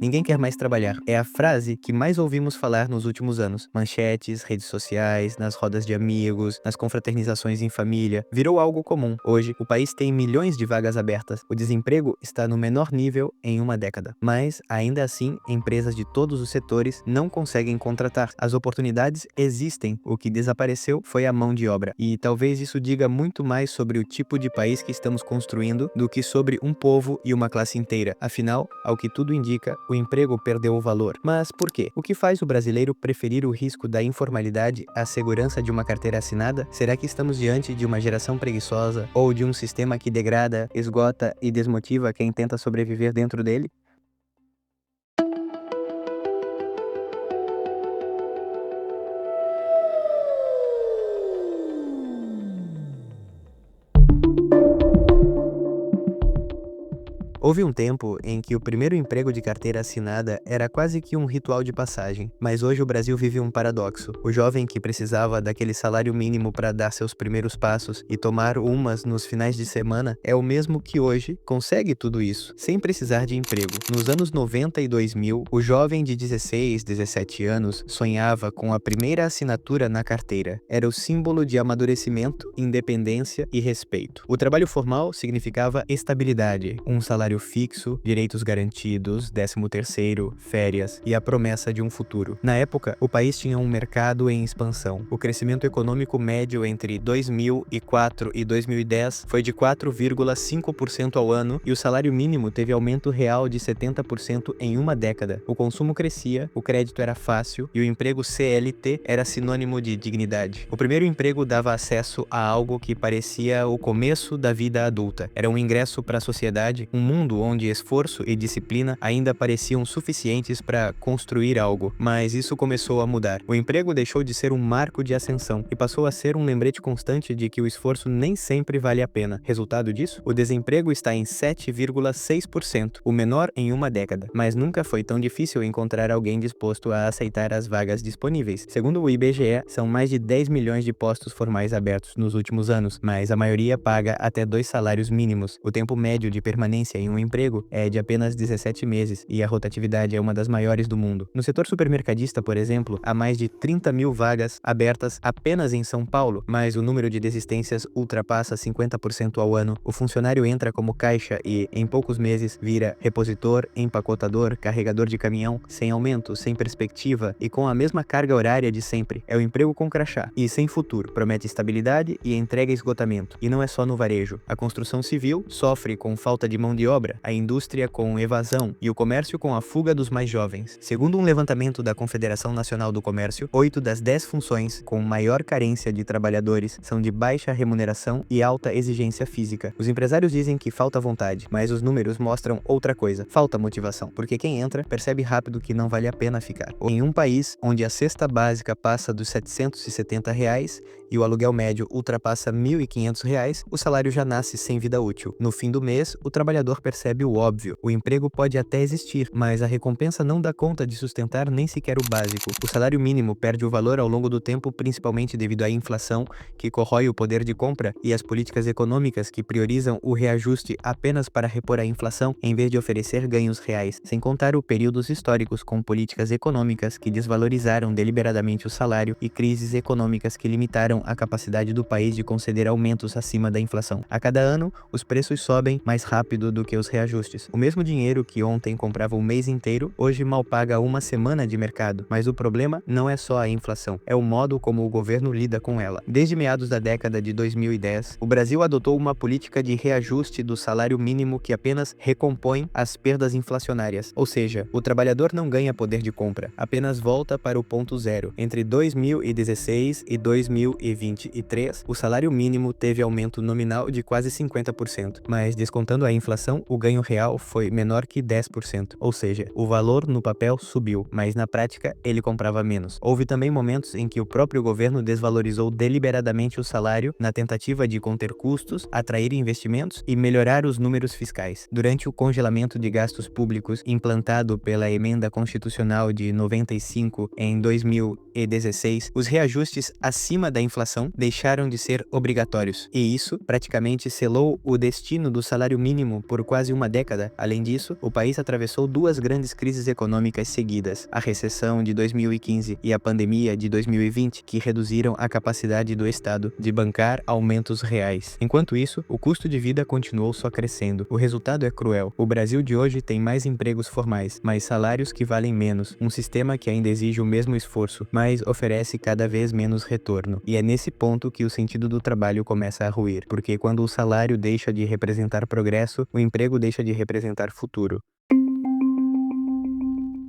ninguém quer mais trabalhar. É a frase que mais ouvimos falar nos últimos anos. Manchetes, redes sociais, nas rodas de amigos, nas confraternizações em família. Virou algo comum. Hoje, o país tem milhões de vagas abertas. O desemprego está no menor nível em uma década. Mas, ainda assim, empresas de todos os setores não conseguem contratar. As oportunidades existem. O que desapareceu foi a mão de obra. E talvez isso diga muito mais sobre o tipo de país que estamos construindo do que sobre um povo e uma classe inteira. Afinal, ao que tudo indica, o emprego perdeu o valor. Mas por quê? O que faz o brasileiro preferir o risco da informalidade à segurança de uma carteira assinada? Será que estamos diante de uma geração preguiçosa ou de um sistema que degrada, esgota e desmotiva quem tenta sobreviver dentro dele? Houve um tempo em que o primeiro emprego de carteira assinada era quase que um ritual de passagem, mas hoje o Brasil vive um paradoxo. O jovem que precisava daquele salário mínimo para dar seus primeiros passos e tomar umas nos finais de semana é o mesmo que hoje consegue tudo isso, sem precisar de emprego. Nos anos 90 e 2000, o jovem de 16, 17 anos sonhava com a primeira assinatura na carteira. Era o símbolo de amadurecimento, independência e respeito. O trabalho formal significava estabilidade, um salário fixo, direitos garantidos, 13º, férias e a promessa de um futuro. Na época, o país tinha um mercado em expansão. O crescimento econômico médio entre 2004 e 2010 foi de 4,5% ao ano e o salário mínimo teve aumento real de 70% em uma década. O consumo crescia, o crédito era fácil e o emprego CLT era sinônimo de dignidade. O primeiro emprego dava acesso a algo que parecia o começo da vida adulta. Era um ingresso para a sociedade, um mundo onde esforço e disciplina ainda pareciam suficientes para construir algo, mas isso começou a mudar. O emprego deixou de ser um marco de ascensão e passou a ser um lembrete constante de que o esforço nem sempre vale a pena. Resultado disso? O desemprego está em 7,6%, o menor em uma década, mas nunca foi tão difícil encontrar alguém disposto a aceitar as vagas disponíveis. Segundo o IBGE, são mais de 10 milhões de postos formais abertos nos últimos anos, mas a maioria paga até 2 salários mínimos. O tempo médio de permanência em um emprego é de apenas 17 meses e a rotatividade é uma das maiores do mundo. No setor supermercadista, por exemplo, há mais de 30 mil vagas abertas apenas em São Paulo, mas o número de desistências ultrapassa 50% ao ano. O funcionário entra como caixa e, em poucos meses, vira repositor, empacotador, carregador de caminhão, sem aumento, sem perspectiva e com a mesma carga horária de sempre. É o emprego com crachá e sem futuro. Promete estabilidade e entrega esgotamento. E não é só no varejo. A construção civil sofre com falta de mão de obra, a indústria com evasão e o comércio com a fuga dos mais jovens. Segundo um levantamento da Confederação Nacional do Comércio, 8 das 10 funções com maior carência de trabalhadores são de baixa remuneração e alta exigência física. Os empresários dizem que falta vontade, mas os números mostram outra coisa: falta motivação, porque quem entra percebe rápido que não vale a pena ficar. Em um país onde a cesta básica passa dos R$ 770 e o aluguel médio ultrapassa R$ 1.500, o salário já nasce sem vida útil. No fim do mês, o trabalhador percebe o óbvio: o emprego pode até existir, mas a recompensa não dá conta de sustentar nem sequer o básico. O salário mínimo perde o valor ao longo do tempo, principalmente devido à inflação, que corrói o poder de compra, e às políticas econômicas que priorizam o reajuste apenas para repor a inflação, em vez de oferecer ganhos reais, sem contar os períodos históricos com políticas econômicas que desvalorizaram deliberadamente o salário e crises econômicas que limitaram a capacidade do país de conceder aumentos acima da inflação. A cada ano, os preços sobem mais rápido do que os reajustes. O mesmo dinheiro que ontem comprava o mês inteiro, hoje mal paga uma semana de mercado. Mas o problema não é só a inflação, é o modo como o governo lida com ela. Desde meados da década de 2010, o Brasil adotou uma política de reajuste do salário mínimo que apenas recompõe as perdas inflacionárias. Ou seja, o trabalhador não ganha poder de compra, apenas volta para o ponto zero. Entre 2016 e 2023, o salário mínimo teve aumento nominal de quase 50%, mas descontando a inflação, o ganho real foi menor que 10%, ou seja, o valor no papel subiu, mas na prática ele comprava menos. Houve também momentos em que o próprio governo desvalorizou deliberadamente o salário na tentativa de conter custos, atrair investimentos e melhorar os números fiscais. Durante o congelamento de gastos públicos implantado pela Emenda Constitucional de 95 em 2016, os reajustes acima da inflação deixaram de ser obrigatórios, e isso praticamente selou o destino do salário mínimo por quase uma década. Além disso, o país atravessou duas grandes crises econômicas seguidas, a recessão de 2015 e a pandemia de 2020, que reduziram a capacidade do Estado de bancar aumentos reais. Enquanto isso, o custo de vida continuou só crescendo. O resultado é cruel. O Brasil de hoje tem mais empregos formais, mais salários que valem menos, um sistema que ainda exige o mesmo esforço, mas oferece cada vez menos retorno. E é nesse ponto que o sentido do trabalho começa a ruir, porque quando o salário deixa de representar progresso, o emprego deixa de representar futuro.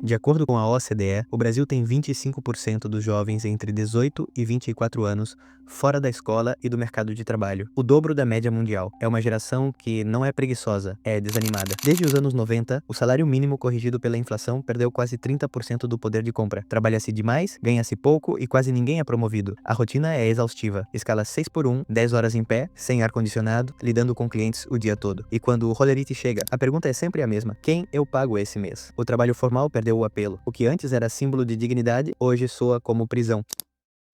De acordo com a OCDE, o Brasil tem 25% dos jovens entre 18 e 24 anos fora da escola e do mercado de trabalho, o dobro da média mundial. É uma geração que não é preguiçosa, é desanimada. Desde os anos 90, o salário mínimo corrigido pela inflação perdeu quase 30% do poder de compra. Trabalha-se demais, ganha-se pouco e quase ninguém é promovido. A rotina é exaustiva. Escala 6 por 1, 10 horas em pé, sem ar-condicionado, lidando com clientes o dia todo. E quando o rolerite chega, a pergunta é sempre a mesma: quem eu pago esse mês? O trabalho formal perdeu o apelo. O que antes era símbolo de dignidade, hoje soa como prisão.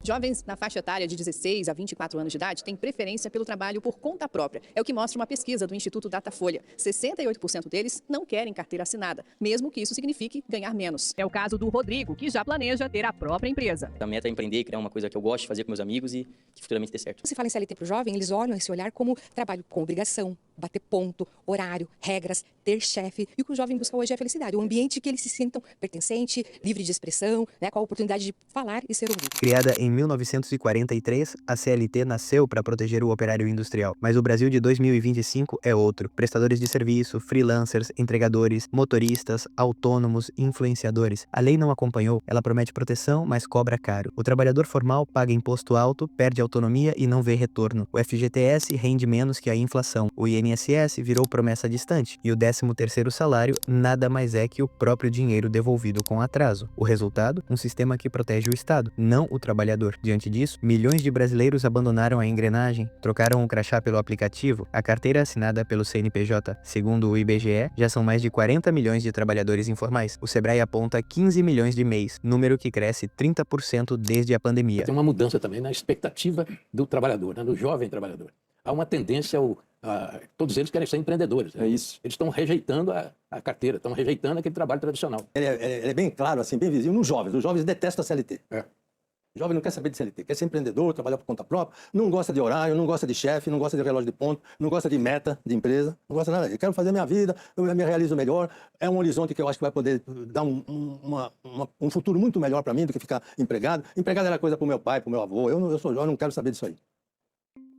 Jovens na faixa etária de 16 a 24 anos de idade têm preferência pelo trabalho por conta própria. É o que mostra uma pesquisa do Instituto Datafolha. 68% deles não querem carteira assinada, mesmo que isso signifique ganhar menos. É o caso do Rodrigo, que já planeja ter a própria empresa. A meta é empreender, criar uma coisa que eu gosto de fazer com meus amigos e que futuramente dê certo. Se fala em CLT para o jovem, eles olham esse olhar como trabalho com obrigação, bater ponto, horário, regras, ter chefe. E o que o jovem busca hoje é a felicidade, um ambiente que eles se sintam pertencente, livre de expressão, com a oportunidade de falar e ser ouvido. Criada em 1943, a CLT nasceu para proteger o operário industrial, mas o Brasil de 2025 é outro. Prestadores de serviço, freelancers, entregadores, motoristas, autônomos, influenciadores. A lei não acompanhou, ela promete proteção, mas cobra caro. O trabalhador formal paga imposto alto, perde autonomia e não vê retorno. O FGTS rende menos que a inflação. O INSS virou promessa distante. E o 13º salário nada mais é que o próprio dinheiro devolvido com atraso. O resultado? Um sistema que protege o Estado, não o trabalhador. Diante disso, milhões de brasileiros abandonaram a engrenagem, trocaram o crachá pelo aplicativo, a carteira assinada pelo CNPJ. Segundo o IBGE, já são mais de 40 milhões de trabalhadores informais. O Sebrae aponta 15 milhões de mês, número que cresce 30% desde a pandemia. Tem uma mudança também na expectativa do trabalhador, do jovem trabalhador. Há uma tendência, todos eles querem ser empreendedores. É isso. Eles estão rejeitando a carteira, estão rejeitando aquele trabalho tradicional. Ele é bem claro, assim, bem visível nos jovens. Os jovens detestam a CLT. O jovem não quer saber de CLT, quer ser empreendedor, trabalhar por conta própria, não gosta de horário, não gosta de chefe, não gosta de relógio de ponto, não gosta de meta de empresa, não gosta de nada. Eu quero fazer minha vida, eu me realizo melhor. É um horizonte que eu acho que vai poder dar um futuro muito melhor para mim do que ficar empregado. Empregado era coisa para o meu pai, para o meu avô. Eu sou jovem, não quero saber disso aí.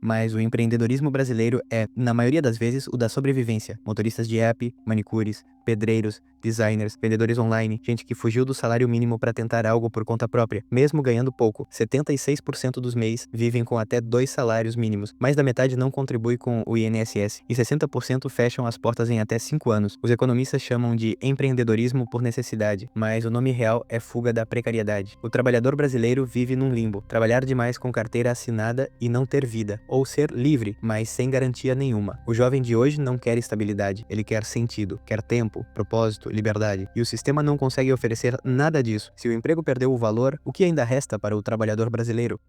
Mas o empreendedorismo brasileiro é, na maioria das vezes, o da sobrevivência. Motoristas de app, manicures, pedreiros, designers, vendedores online, gente que fugiu do salário mínimo para tentar algo por conta própria, mesmo ganhando pouco. 76% dos MEIs vivem com até 2 salários mínimos. Mais da metade não contribui com o INSS e 60% fecham as portas em até 5 anos. Os economistas chamam de empreendedorismo por necessidade, mas o nome real é fuga da precariedade. O trabalhador brasileiro vive num limbo, trabalhar demais com carteira assinada e não ter vida, ou ser livre, mas sem garantia nenhuma. O jovem de hoje não quer estabilidade, ele quer sentido, quer tempo, propósito, liberdade. E o sistema não consegue oferecer nada disso. Se o emprego perdeu o valor, o que ainda resta para o trabalhador brasileiro?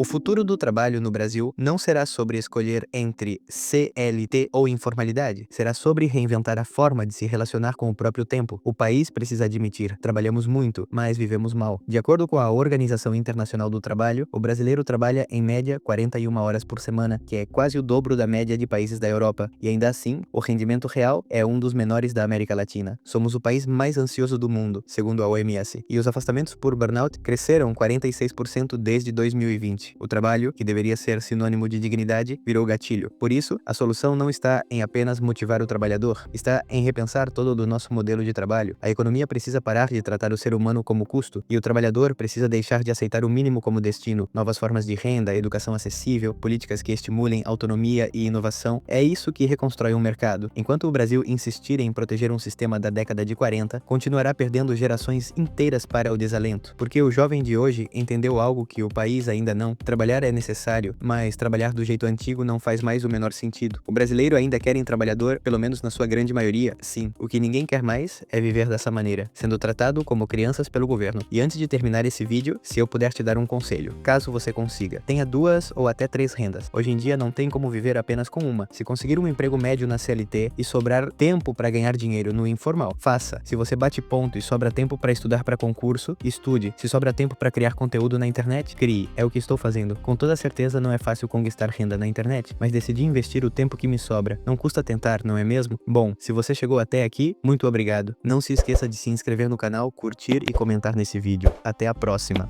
O futuro do trabalho no Brasil não será sobre escolher entre CLT ou informalidade. Será sobre reinventar a forma de se relacionar com o próprio tempo. O país precisa admitir, trabalhamos muito, mas vivemos mal. De acordo com a Organização Internacional do Trabalho, o brasileiro trabalha em média 41 horas por semana, que é quase o dobro da média de países da Europa. E ainda assim, o rendimento real é um dos menores da América Latina. Somos o país mais ansioso do mundo, segundo a OMS. E os afastamentos por burnout cresceram 46% desde 2020. O trabalho, que deveria ser sinônimo de dignidade, virou gatilho. Por isso, a solução não está em apenas motivar o trabalhador, está em repensar todo o nosso modelo de trabalho. A economia precisa parar de tratar o ser humano como custo, e o trabalhador precisa deixar de aceitar o mínimo como destino. Novas formas de renda, educação acessível, políticas que estimulem autonomia e inovação, é isso que reconstrói um mercado. Enquanto o Brasil insistir em proteger um sistema da década de 40, continuará perdendo gerações inteiras para o desalento, porque o jovem de hoje entendeu algo que o país ainda não. trabalhar é necessário, mas trabalhar do jeito antigo não faz mais o menor sentido. O brasileiro ainda quer trabalhador, pelo menos na sua grande maioria, sim. O que ninguém quer mais é viver dessa maneira, sendo tratado como crianças pelo governo. E antes de terminar esse vídeo, se eu puder te dar um conselho, caso você consiga, tenha 2 ou até 3 rendas. Hoje em dia não tem como viver apenas com uma. Se conseguir um emprego médio na CLT e sobrar tempo para ganhar dinheiro no informal, faça. Se você bate ponto e sobra tempo para estudar para concurso, estude. Se sobra tempo para criar conteúdo na internet, crie. É o que estou fazendo. Com toda certeza não é fácil conquistar renda na internet, mas decidi investir o tempo que me sobra. Não custa tentar, não é mesmo? Bom, se você chegou até aqui, muito obrigado. Não se esqueça de se inscrever no canal, curtir e comentar nesse vídeo. Até a próxima!